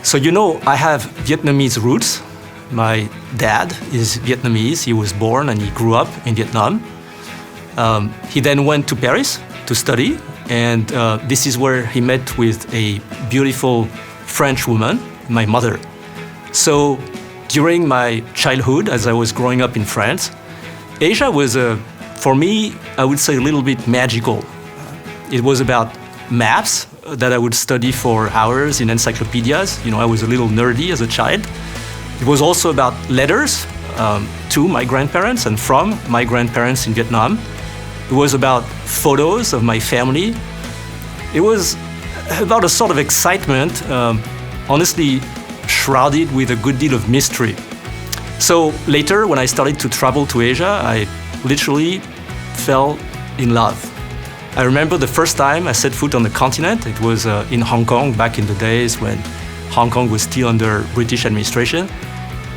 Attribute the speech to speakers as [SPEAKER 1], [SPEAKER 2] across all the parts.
[SPEAKER 1] So I have Vietnamese roots. My dad is Vietnamese. He was born and he grew up in Vietnam. He then went to Paris to study, and this is where he met with a beautiful French woman, my mother. So during my childhood, as I was growing up in France, Asia was, for me, I would say a little bit magical. It was about maps that I would study for hours in encyclopedias. I was a little nerdy as a child. It was also about letters to my grandparents and from my grandparents in Vietnam. It was about photos of my family. It was about a sort of excitement, honestly shrouded with a good deal of mystery. So later, when I started to travel to Asia, I literally fell in love. I remember the first time I set foot on the continent. It was in Hong Kong back in the days when Hong Kong was still under British administration.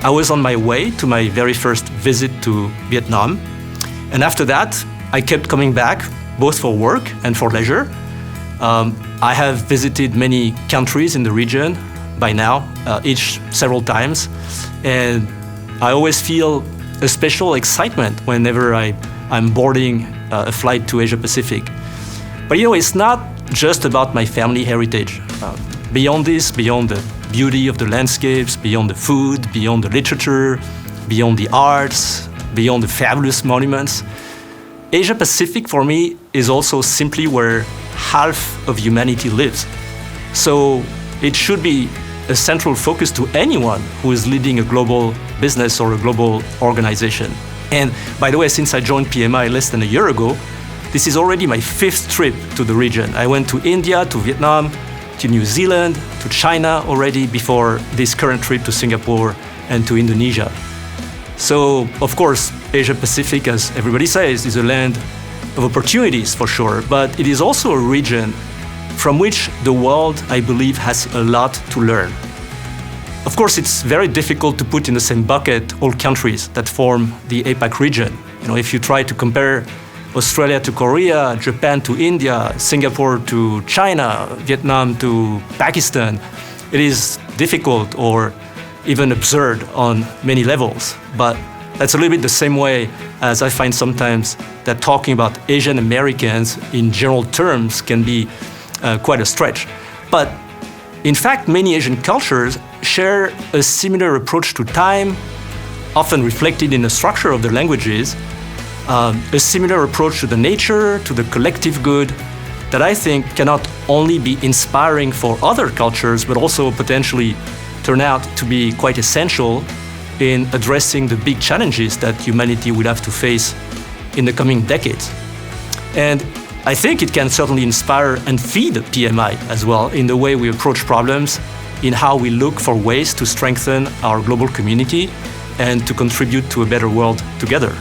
[SPEAKER 1] I was on my way to my very first visit to Vietnam. And after that, I kept coming back, both for work and for leisure. I have visited many countries in the region by now, each several times. And I always feel a special excitement whenever I'm boarding a flight to Asia Pacific. But it's not just about my family heritage. Beyond this, beyond the beauty of the landscapes, beyond the food, beyond the literature, beyond the arts, beyond the fabulous monuments, Asia Pacific for me is also simply where half of humanity lives. So it should be a central focus to anyone who is leading a global business or a global organization. And by the way, since I joined PMI less than a year ago, this is already my 5th trip to the region. I went to India, to Vietnam, to New Zealand, to China already before this current trip to Singapore and to Indonesia. So, of course, Asia Pacific, as everybody says, is a land of opportunities for sure, but it is also a region from which the world, I believe, has a lot to learn. Of course, it's very difficult to put in the same bucket all countries that form the APAC region. If you try to compare Australia to Korea, Japan to India, Singapore to China, Vietnam to Pakistan, it is difficult or even absurd on many levels. But that's a little bit the same way as I find sometimes that talking about Asian Americans in general terms can be quite a stretch. But in fact, many Asian cultures share a similar approach to time, often reflected in the structure of their languages, a similar approach to the nature, to the collective good, that I think cannot only be inspiring for other cultures, but also potentially turn out to be quite essential in addressing the big challenges that humanity will have to face in the coming decades. And I think it can certainly inspire and feed PMI as well in the way we approach problems, in how we look for ways to strengthen our global community and to contribute to a better world together.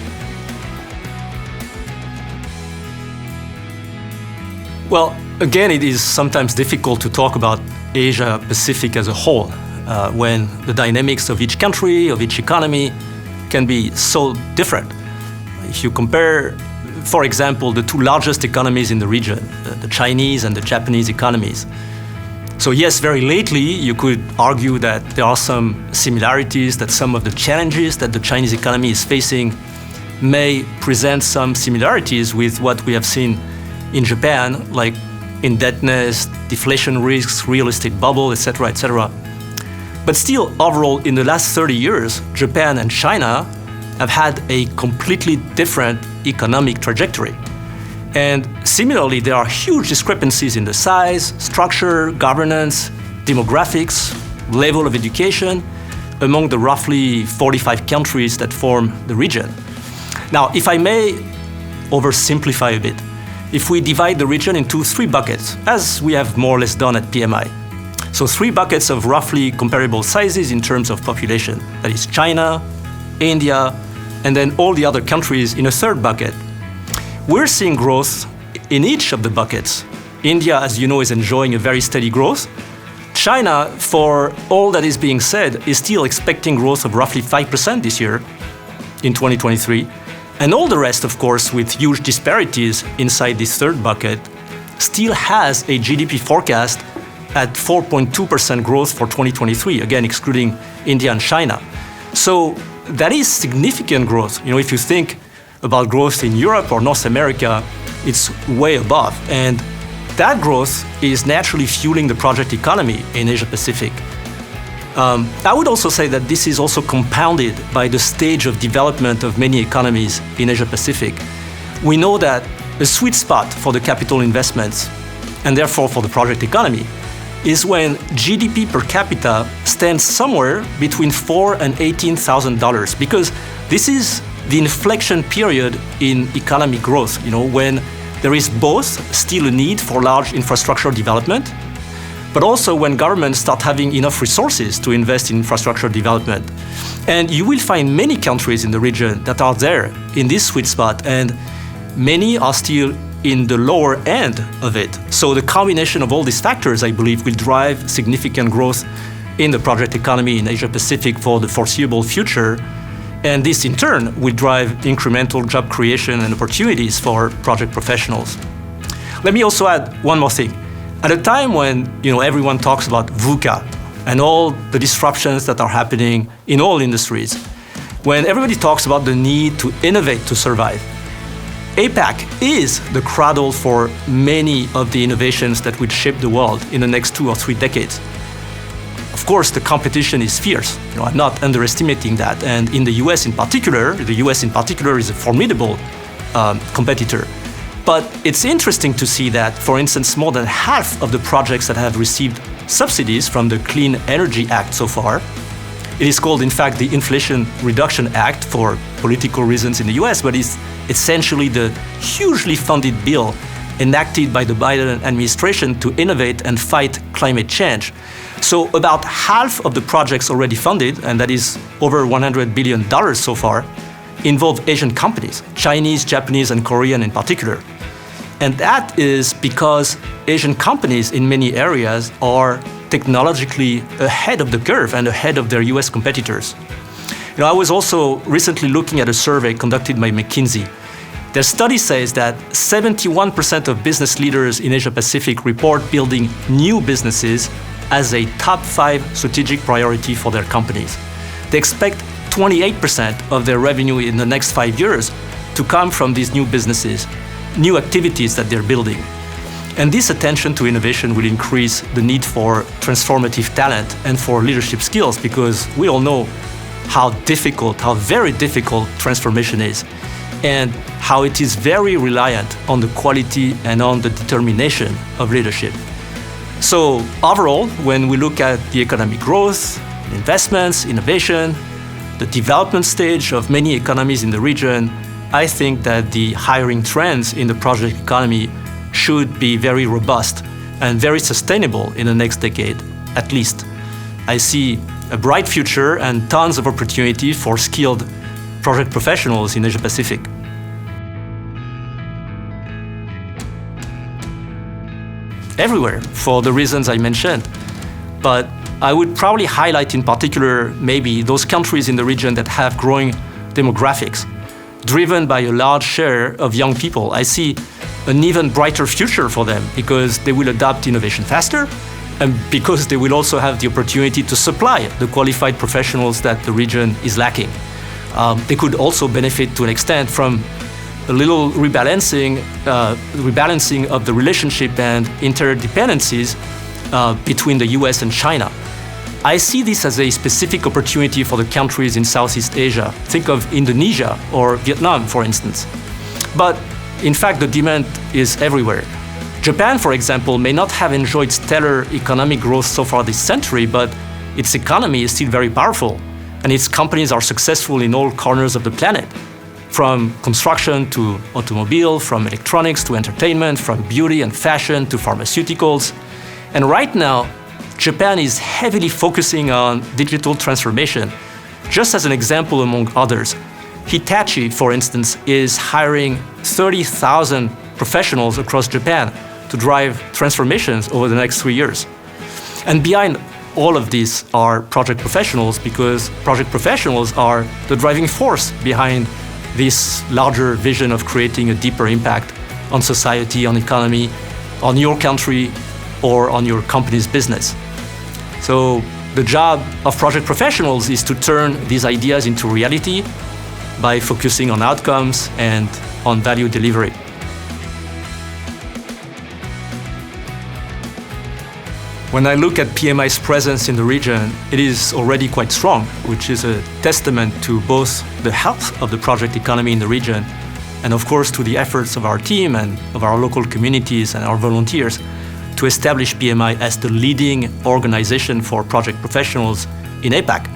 [SPEAKER 1] Well, again, it is sometimes difficult to talk about Asia Pacific as a whole when the dynamics of each country, of each economy can be so different. If you compare, for example, the two largest economies in the region, the Chinese and the Japanese economies. So yes, very lately, you could argue that there are some similarities, that some of the challenges that the Chinese economy is facing may present some similarities with what we have seen in Japan, like indebtedness, deflation risks, real estate bubble, etc., etc. But still, overall, in the last 30 years, Japan and China have had a completely different economic trajectory. And similarly, there are huge discrepancies in the size, structure, governance, demographics, level of education among the roughly 45 countries that form the region. Now, if I may oversimplify a bit, if we divide the region into 3 buckets, as we have more or less done at PMI. So 3 buckets of roughly comparable sizes in terms of population. That is China, India, and then all the other countries in a 3rd bucket. We're seeing growth in each of the buckets. India, as you know, is enjoying a very steady growth. China, for all that is being said, is still expecting growth of roughly 5% this year in 2023. And all the rest, of course, with huge disparities inside this 3rd bucket, still has a GDP forecast at 4.2% growth for 2023, again, excluding India and China. So that is significant growth. If you think about growth in Europe or North America, it's way above. And that growth is naturally fueling the project economy in Asia Pacific. I would also say that this is also compounded by the stage of development of many economies in Asia Pacific. We know that a sweet spot for the capital investments, and therefore for the project economy, is when GDP per capita stands somewhere between $4,000 and $18,000, because this is the inflection period in economic growth, when there is both still a need for large infrastructure development, but also when governments start having enough resources to invest in infrastructure development. And you will find many countries in the region that are there in this sweet spot, and many are still in the lower end of it. So the combination of all these factors, I believe, will drive significant growth in the project economy in Asia Pacific for the foreseeable future. And this in turn will drive incremental job creation and opportunities for project professionals. Let me also add one more thing. At a time when everyone talks about VUCA and all the disruptions that are happening in all industries, when everybody talks about the need to innovate to survive, APAC is the cradle for many of the innovations that will shape the world in the next 2 or 3 decades. Of course, the competition is fierce. I'm not underestimating that. And in the US in particular, is a formidable competitor. But it's interesting to see that, for instance, more than half of the projects that have received subsidies from the Clean Energy Act so far, it is called, in fact, the Inflation Reduction Act for political reasons in the US, but it's essentially the hugely funded bill enacted by the Biden administration to innovate and fight climate change. So about half of the projects already funded, and that is over $100 billion so far, involve Asian companies, Chinese, Japanese, and Korean in particular. And that is because Asian companies in many areas are technologically ahead of the curve and ahead of their US competitors. I was also recently looking at a survey conducted by McKinsey. Their study says that 71% of business leaders in Asia Pacific report building new businesses as a top 5 strategic priority for their companies. They expect 28% of their revenue in the next 5 years to come from these new businesses, new activities that they're building. And this attention to innovation will increase the need for transformative talent and for leadership skills, because we all know how very difficult transformation is, and how it is very reliant on the quality and on the determination of leadership. So overall, when we look at the economic growth, investments, innovation, the development stage of many economies in the region, I think that the hiring trends in the project economy should be very robust and very sustainable in the next decade, at least. I see a bright future and tons of opportunity for skilled project professionals in Asia Pacific. Everywhere, for the reasons I mentioned. But I would probably highlight in particular maybe those countries in the region that have growing demographics, driven by a large share of young people. I see an even brighter future for them because they will adopt innovation faster, and because they will also have the opportunity to supply the qualified professionals that the region is lacking. They could also benefit to an extent from a little rebalancing of the relationship and interdependencies between the US and China. I see this as a specific opportunity for the countries in Southeast Asia. Think of Indonesia or Vietnam, for instance. But in fact, the demand is everywhere. Japan, for example, may not have enjoyed stellar economic growth so far this century, but its economy is still very powerful, and its companies are successful in all corners of the planet, from construction to automobile, from electronics to entertainment, from beauty and fashion to pharmaceuticals. And right now, Japan is heavily focusing on digital transformation. Just as an example among others, Hitachi, for instance, is hiring 30,000 professionals across Japan to drive transformations over the next 3 years. And behind all of these are project professionals, because project professionals are the driving force behind this larger vision of creating a deeper impact on society, on economy, on your country, or on your company's business. So the job of project professionals is to turn these ideas into reality by focusing on outcomes and on value delivery. When I look at PMI's presence in the region, it is already quite strong, which is a testament to both the health of the project economy in the region and of course to the efforts of our team and of our local communities and our volunteers to establish PMI as the leading organization for project professionals in APAC.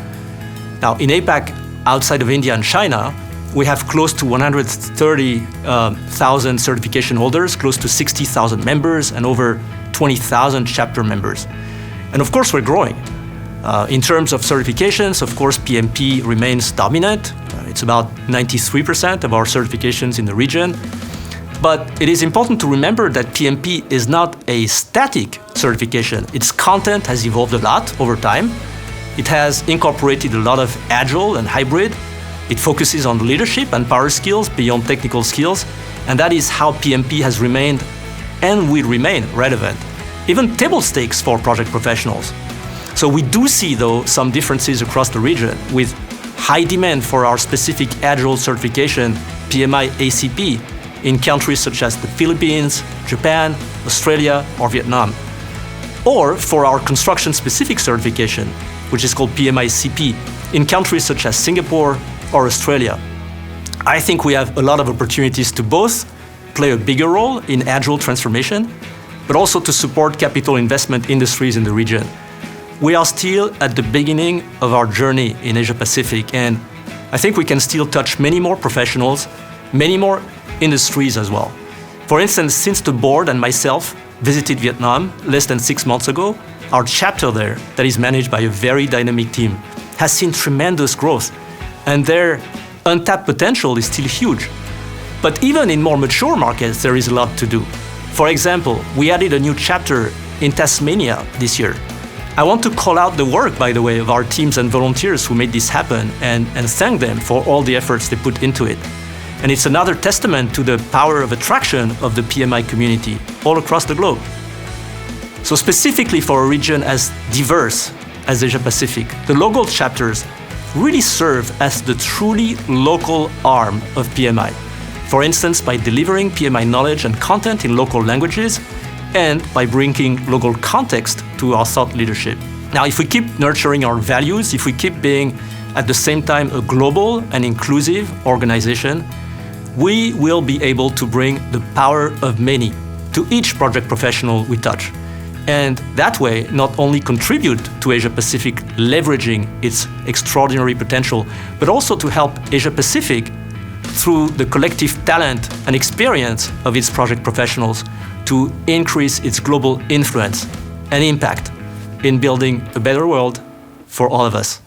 [SPEAKER 1] Now, in APAC, outside of India and China, we have close to 130,000 certification holders, close to 60,000 members, and over 20,000 chapter members. And of course, we're growing. In terms of certifications, of course, PMP remains dominant. It's about 93% of our certifications in the region. But it is important to remember that PMP is not a static certification. Its content has evolved a lot over time. It has incorporated a lot of agile and hybrid. It focuses on leadership and power skills beyond technical skills. And that is how PMP has remained and will remain relevant, even table stakes for project professionals. So we do see, though, some differences across the region, with high demand for our specific agile certification, PMI ACP, in countries such as the Philippines, Japan, Australia, or Vietnam. Or for our construction-specific certification, which is called PMI CP, in countries such as Singapore or Australia. I think we have a lot of opportunities to both play a bigger role in agile transformation, but also to support capital investment industries in the region. We are still at the beginning of our journey in Asia Pacific, and I think we can still touch many more professionals, many more industries as well. For instance, since the board and myself visited Vietnam less than 6 months ago, our chapter there, that is managed by a very dynamic team, has seen tremendous growth, and their untapped potential is still huge. But even in more mature markets, there is a lot to do. For example, we added a new chapter in Tasmania this year. I want to call out the work, by the way, of our teams and volunteers who made this happen and thank them for all the efforts they put into it. And it's another testament to the power of attraction of the PMI community all across the globe. So specifically for a region as diverse as Asia Pacific, the local chapters really serve as the truly local arm of PMI. For instance, by delivering PMI knowledge and content in local languages, and by bringing local context to our thought leadership. Now, if we keep nurturing our values, if we keep being at the same time a global and inclusive organization, we will be able to bring the power of many to each project professional we touch. And that way, not only contribute to Asia Pacific leveraging its extraordinary potential, but also to help Asia Pacific through the collective talent and experience of its project professionals to increase its global influence and impact in building a better world for all of us.